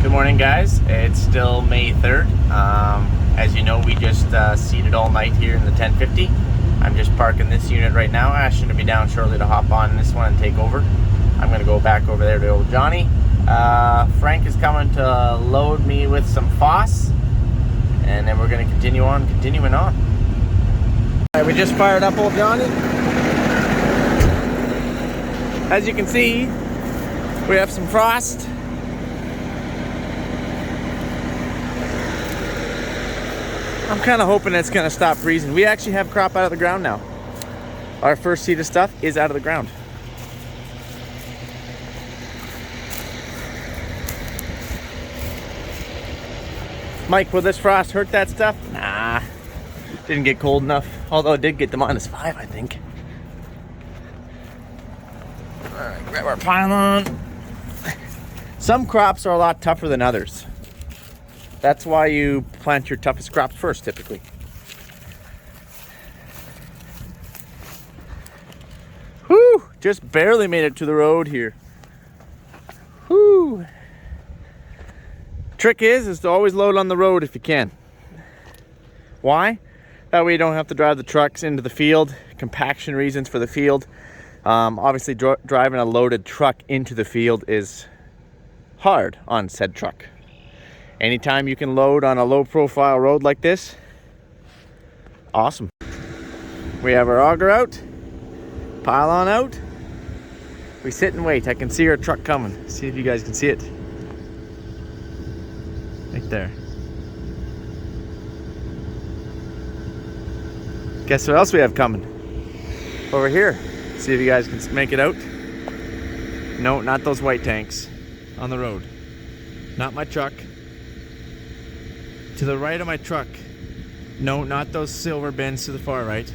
Good morning, guys. It's still May 3rd. As you know, we just seeded all night here in the 1050. I'm just parking this unit right now. Ashton will be down shortly to hop on this one and take over. I'm going to go back over there to old Johnny. Frank is coming to load me with some FOSS, and then we're going to continuing on. All right, we just fired up old Johnny. As you can see, we have some frost. I'm kind of hoping it's going to stop freezing. We actually have crop out of the ground now. Our first seed of stuff is out of the ground. Mike, will this frost hurt that stuff? Nah, didn't get cold enough. Although it did get to -5, I think. All right, grab our pylon. Some crops are a lot tougher than others. That's why you plant your toughest crops first, typically. Whew, just barely made it to the road here. Whew. Trick is to always load on the road if you can. Why? That way you don't have to drive the trucks into the field. Compaction reasons for the field. Obviously driving a loaded truck into the field is hard on said truck. Anytime you can load on a low profile road like this, awesome. We have our auger out, pylon out. We sit and wait. I can see our truck coming. See if you guys can see it. Right there. Guess what else we have coming? Over here. See if you guys can make it out. No, not those white tanks on the road. Not my truck. To the right of my truck. No, not those silver bins to the far right.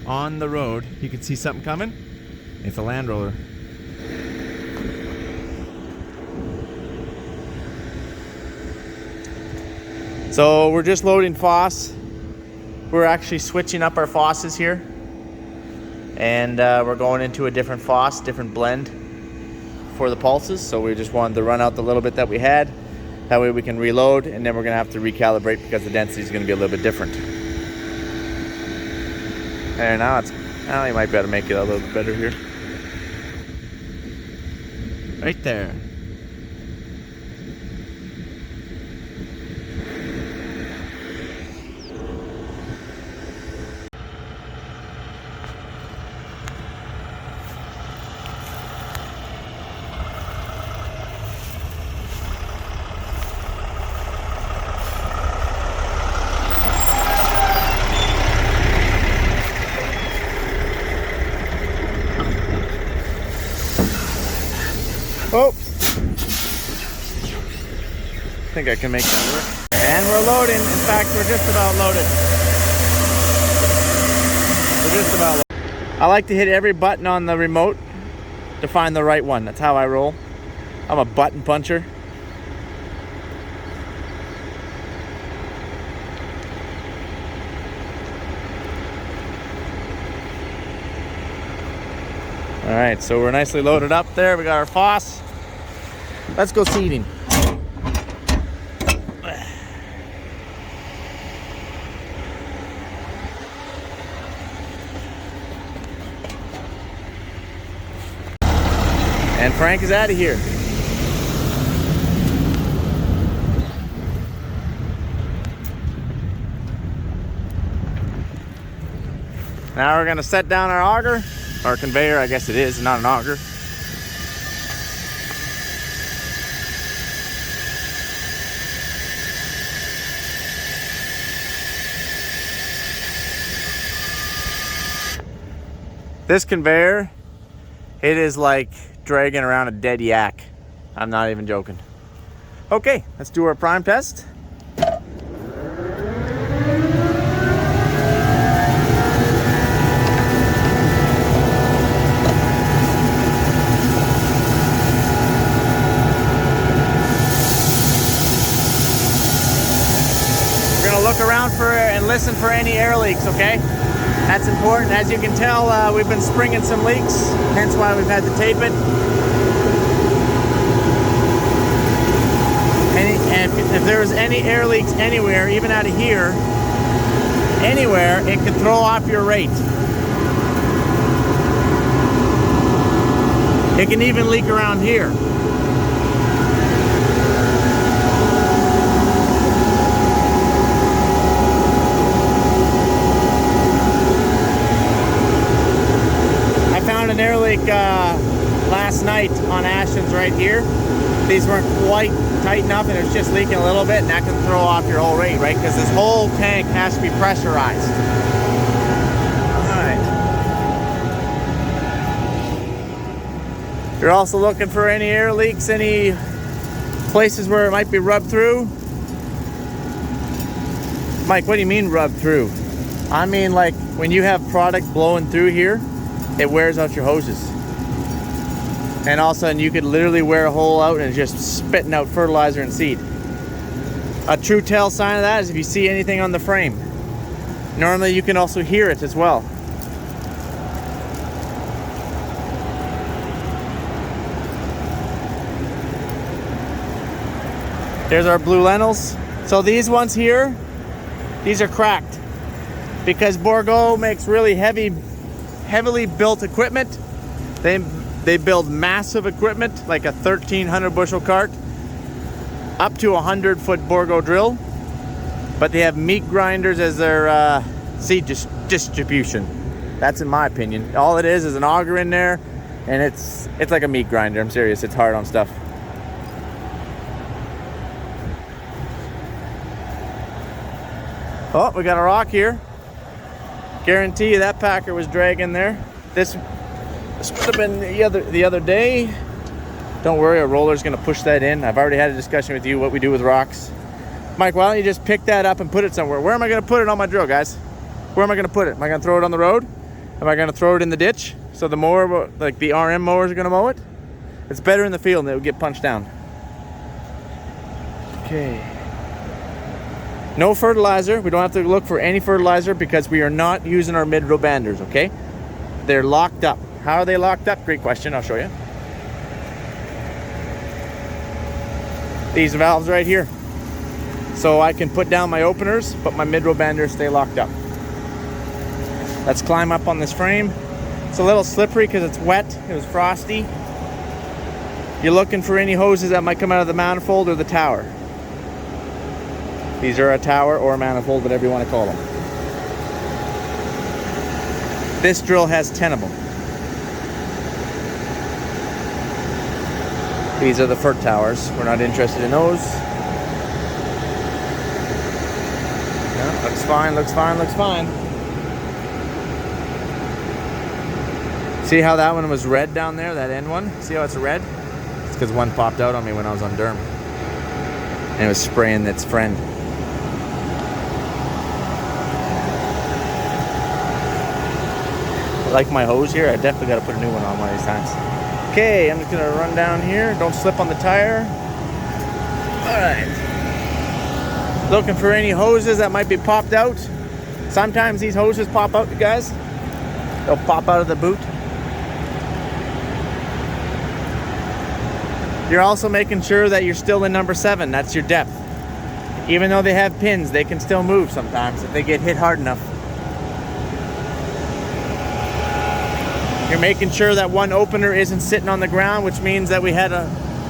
On the road, you can see something coming. It's a Land Roller. So we're just loading FOSS. We're actually switching up our FOSSes here. And we're going into a different FOSS, different blend for the pulses. So we just wanted to run out the little bit that we had. That way we can reload, and then we're going to have to recalibrate because the density is going to be a little bit different. And now you might be able to make it a little bit better here. Right there. Oh, I think I can make that work. And we're loading. In fact, we're just about loaded. We're just about loaded. I like to hit every button on the remote to find the right one. That's how I roll. I'm a button puncher. All right, so we're nicely loaded up there. We got our FOSS. Let's go seeding. And Frank is out of here. Now we're gonna set down our auger. Our conveyor, I guess it is, not an auger. This conveyor, it is like dragging around a dead yak. I'm not even joking. Okay, let's do our prime test. Look around for and listen for any air leaks, okay? That's important. As you can tell, we've been springing some leaks, hence why we've had to tape it. if there was any air leaks anywhere, even out of here, anywhere, it could throw off your rate. It can even leak around here. I found an air leak last night on Ashton's right here. These weren't quite tight enough and it was just leaking a little bit, and that can throw off your whole rate, right? Because this whole tank has to be pressurized. Alright. You're also looking for any air leaks, any places where it might be rubbed through. Mike, what do you mean rubbed through? I mean like when you have product blowing through here, it wears out your hoses. And all of a sudden you could literally wear a hole out and it's just spitting out fertilizer and seed. A true tell sign of that is if you see anything on the frame. Normally you can also hear it as well. There's our blue lentils. So these ones here, these are cracked because Bourgault makes really heavily built equipment. They build massive equipment like a 1,300 bushel cart up to a 100-foot Bourgault drill, but they have meat grinders as their seed distribution. That's in my opinion. All it is an auger in there, and it's like a meat grinder. I'm serious. It's hard on stuff. Oh, we got a rock here. Guarantee you that packer was dragging there. This would have been the other day. Don't worry, a roller's gonna push that in. I've already had a discussion with you what we do with rocks. Mike, why don't you just pick that up and put it somewhere? Where am I gonna put it on my drill, guys? Where am I gonna put it? Am I gonna throw it on the road? Am I gonna throw it in the ditch? So the mower, like the RM mowers are gonna mow it? It's better in the field and it will get punched down. Okay. No fertilizer. We don't have to look for any fertilizer because we are not using our mid-row banders, okay? They're locked up. How are they locked up? Great question. I'll show you. These valves right here. So I can put down my openers, but my mid-row banders stay locked up. Let's climb up on this frame. It's a little slippery because it's wet. It was frosty. You're looking for any hoses that might come out of the manifold or the tower. These are a tower or a manifold, whatever you want to call them. This drill has 10 of them. These are the FERT towers. We're not interested in those. No, looks fine, looks fine, looks fine. See how that one was red down there, that end one? See how it's red? It's because one popped out on me when I was on Derm. And it was spraying its friend. I like my hose here. I definitely got to put a new one on one of these times. Okay, I'm just going to run down here. Don't slip on the tire. Alright. Looking for any hoses that might be popped out. Sometimes these hoses pop out, you guys. They'll pop out of the boot. You're also making sure that you're still in number 7. That's your depth. Even though they have pins, they can still move sometimes if they get hit hard enough. You're making sure that one opener isn't sitting on the ground, which means that we had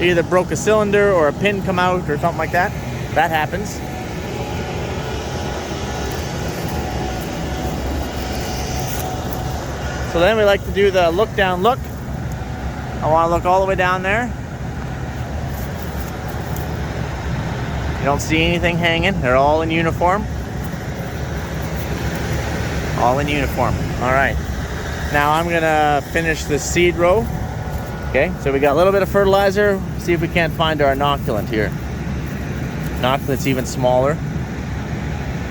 either broke a cylinder or a pin come out or something like that. That happens. So then we like to do the look down look. I want to look all the way down there. You don't see anything hanging. They're all in uniform. All in uniform. All right. Now I'm gonna finish the seed row. Okay, so we got a little bit of fertilizer. See if we can't find our inoculant here. Inoculant's even smaller.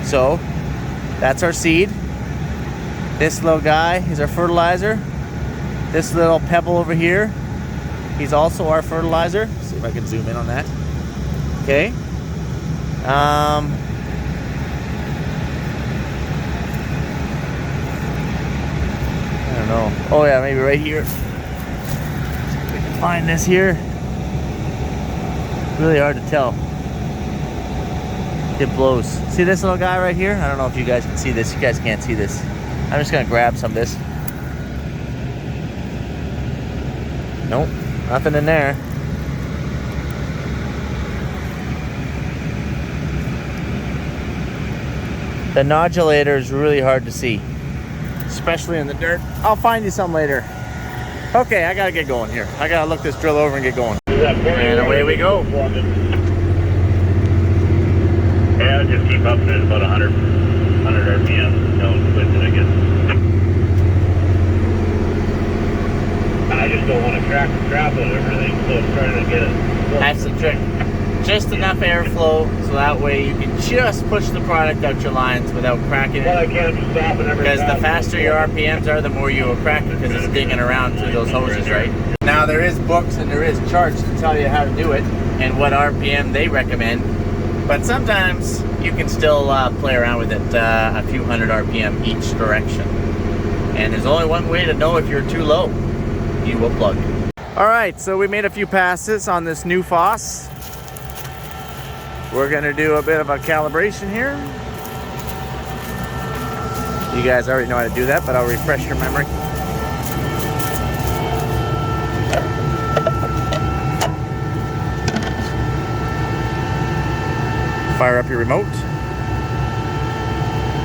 So that's our seed. This little guy is our fertilizer. This little pebble over here, he's also our fertilizer. See if I can zoom in on that. Okay. I don't know. Oh yeah, maybe right here. See if we can find this here. Really hard to tell. It blows. See this little guy right here? I don't know if you guys can see this. You guys can't see this. I'm just gonna grab some of this. Nope, nothing in there. The nodulator is really hard to see, especially in the dirt. I'll find you some later. Okay, I gotta get going here. I gotta look this drill over and get going. And away we go. Yeah, just keep up at about 100 RPM. Don't twist it, I guess. I just don't want to crack the crap out of everything, so I'm trying to get it. That's the trick. Just enough airflow, so that way you can just push the product out your lines without cracking it. Well, I can't just stop it every Because the faster your RPMs are, the more you will crack it, because it's digging around through those hoses, right? Now there is books and there is charts to tell you how to do it and what RPM they recommend. But sometimes you can still play around with it a few hundred RPM each direction. And there's only one way to know if you're too low. You will plug. All right, so we made a few passes on this new Foss. We're gonna do a bit of a calibration here. You guys already know how to do that, but I'll refresh your memory. Fire up your remote,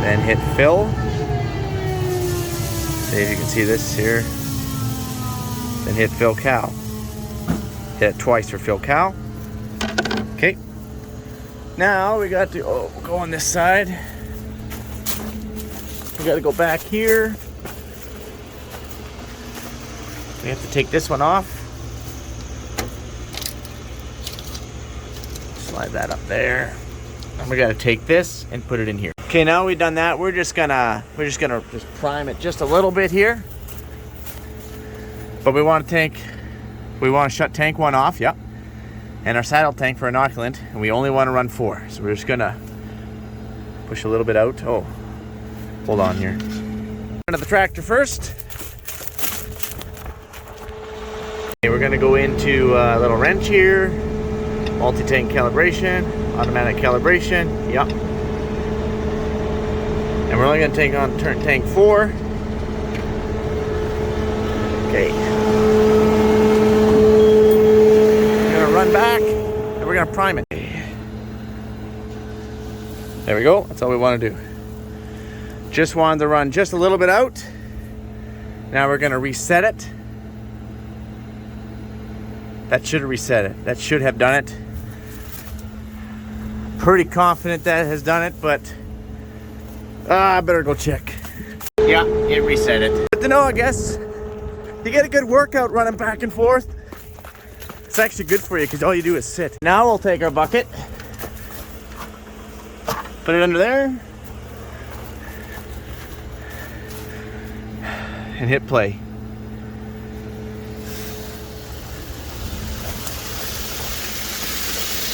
then hit fill. See if you can see this here. Then hit fill cal. Hit it twice for fill cal. Okay. Now we got to go on this side. We got to go back here. We have to take this one off. Slide that up there. And we got to take this and put it in here. Okay, now we've done that, we're just gonna prime it just a little bit here. But we want to shut tank 1 off, yep. And our saddle tank for inoculant, and we only want to run 4. So we're just gonna push a little bit out. Oh, hold on here. Into the tractor first. Okay, we're gonna go into a little wrench here. Multi-tank calibration, automatic calibration, yep. And we're only gonna take on tank 4. Okay. We're gonna run back and we're gonna prime it. There we go, that's all we wanna do. Just wanted to run just a little bit out. Now we're gonna reset it. That should have reset it. That should have done it. Pretty confident that has done it, but I better go check. Yeah, it reset it. Good to know, I guess. You get a good workout running back and forth. It's actually good for you because all you do is sit. Now we'll take our bucket, put it under there, and hit play.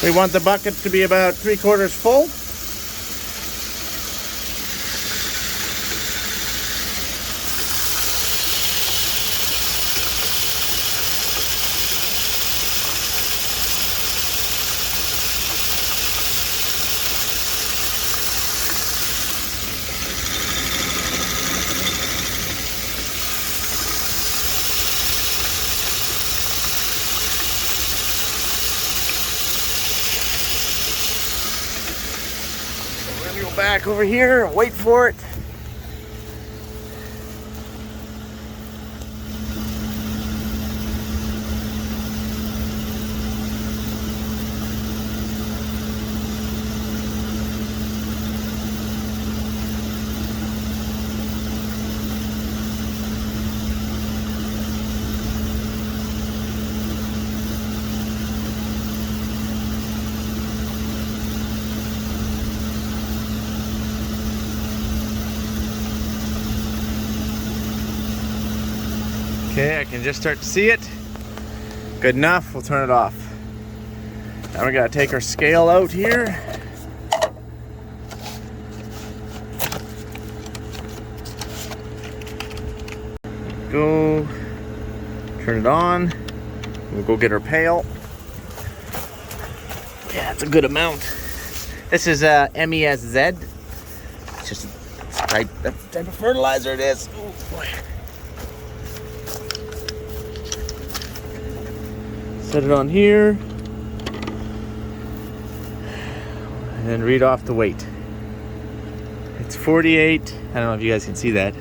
We want the bucket to be about 3/4 full. Back over here and wait for it. Okay, I can just start to see it. Good enough, we'll turn it off. Now we gotta take our scale out here. Go, turn it on. We'll go get our pail. Yeah, it's a good amount. This is MESZ. It's just that's the type of fertilizer it is. Oh boy. Set it on here. And then read off the weight. It's 48. I don't know if you guys can see that.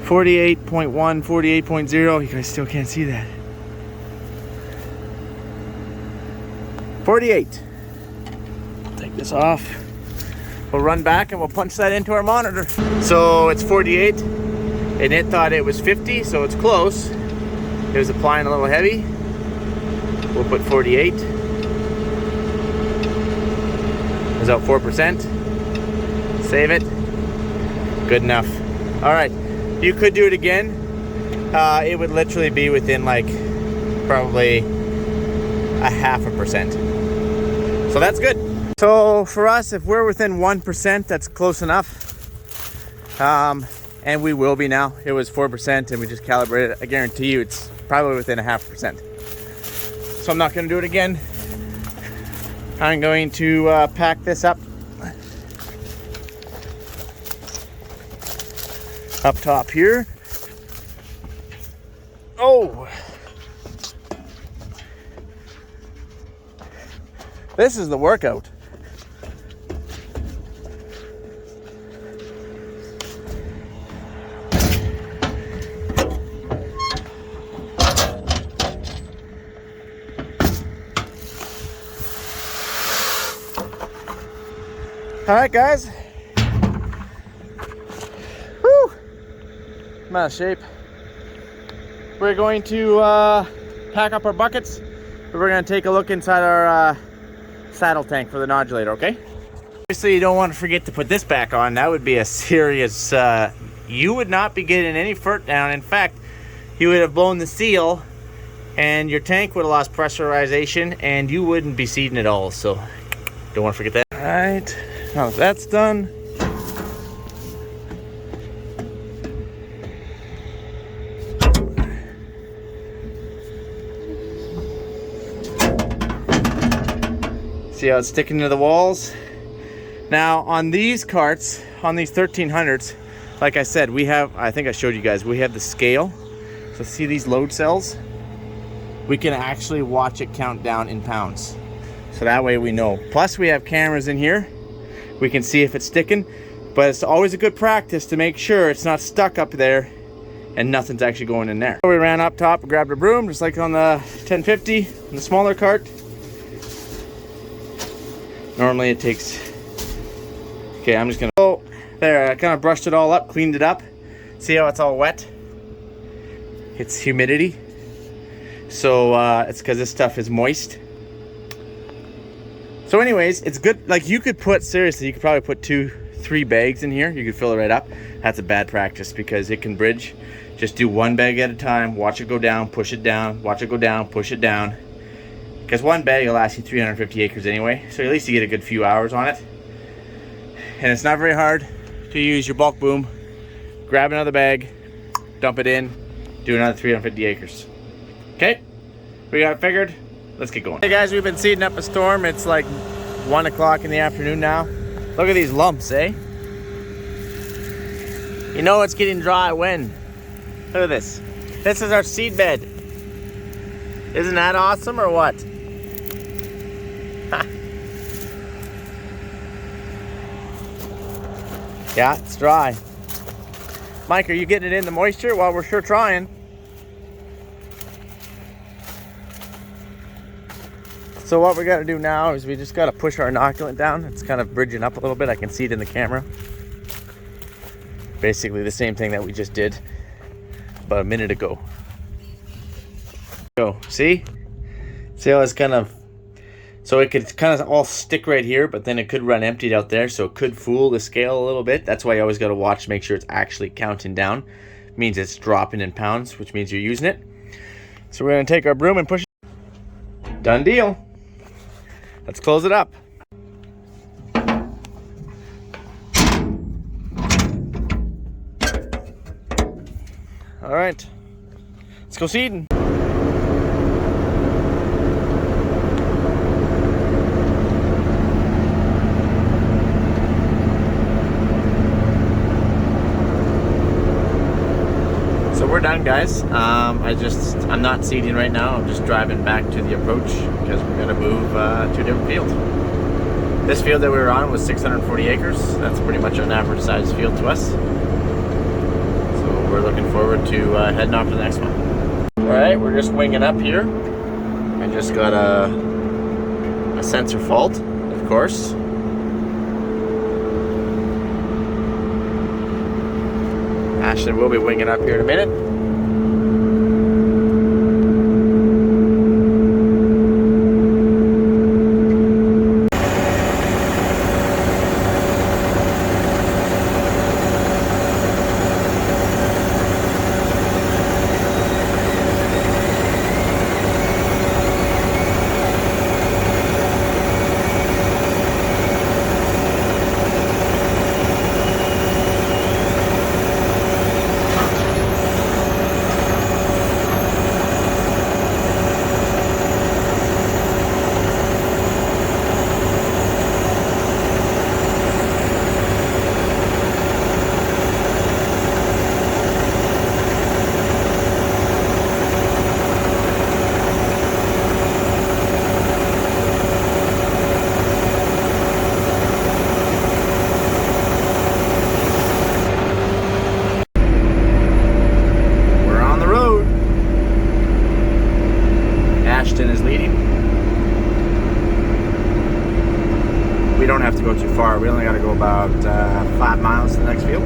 48.1, 48.0. You guys still can't see that. 48. Take this off. We'll run back and we'll punch that into our monitor. So it's 48, and it thought it was 50, so it's close. It was applying a little heavy. We'll put 48. Is out 4%. Save it. Good enough. All right. You could do it again. It would literally be within like probably a 0.5%. So that's good. So for us, if we're within 1%, that's close enough. And we will be now. It was 4% and we just calibrated. I guarantee you it's probably within a 0.5%. So I'm not going to do it again. I'm going to pack this up top here. Oh, this is the workout. All right, guys. Whew. I'm out of shape. We're going to pack up our buckets. We're going to take a look inside our saddle tank for the nodulator, okay? Obviously, you don't want to forget to put this back on. That would be a serious... you would not be getting any fert down. In fact, you would have blown the seal and your tank would have lost pressurization and you wouldn't be seeding at all. So, don't want to forget that. All right. Now that that's done, see how it's sticking to the walls? Now on these carts, on these 1300s, like I said, we have, I think I showed you guys, we have the scale. So see these load cells? We can actually watch it count down in pounds. So that way we know. Plus we have cameras in here. We can see if it's sticking, but it's always a good practice to make sure it's not stuck up there and nothing's actually going in there. So we ran up top and grabbed a broom, just like on the 1050, on the smaller cart. Normally it takes, okay, I'm just gonna, oh, there, I kind of brushed it all up, cleaned it up. See how it's all wet? It's humidity. So it's because this stuff is moist. So anyways, it's good. Like you could put, seriously, you could probably put 2-3 bags in here. You could fill it right up. That's a bad practice because it can bridge. Just do one bag at a time. Watch it go down, push it down, watch it go down, push it down. Because one bag will last you 350 acres anyway. So at least you get a good few hours on it. And it's not very hard to use your bulk boom. Grab another bag, dump it in, do another 350 acres. Okay, we got it figured. Let's get going. Hey guys, we've been seeding up a storm. It's like 1 o'clock in the afternoon now. Look at these lumps, eh? You know it's getting dry when? Look at this. This is our seed bed. Isn't that awesome or what? Yeah, it's dry. Mike, are you getting it in the moisture? Well, we're sure trying. So what we got to do now is we just got to push our inoculant down. It's kind of bridging up a little bit. I can see it in the camera. Basically the same thing that we just did about a minute ago. So see how it's kind of, so it could kind of all stick right here, but then it could run emptied out there, so it could fool the scale a little bit. That's why you always got to watch, make sure it's actually counting down. It means it's dropping in pounds, which means you're using it. So we're going to take our broom and push it. Done deal. Let's close it up. All right, let's go seeding. guys. I'm not seeding right now. I'm just driving back to the approach because we're gonna move to a different field. This field that we were on was 640 acres. That's pretty much an average size field to us. So we're looking forward to heading off to the next one. All right, we're just winging up here. I just got a sensor fault, of course. Ashton will be winging up here in a minute. Is leading. We don't have to go too far. We only got to go about 5 miles to the next field.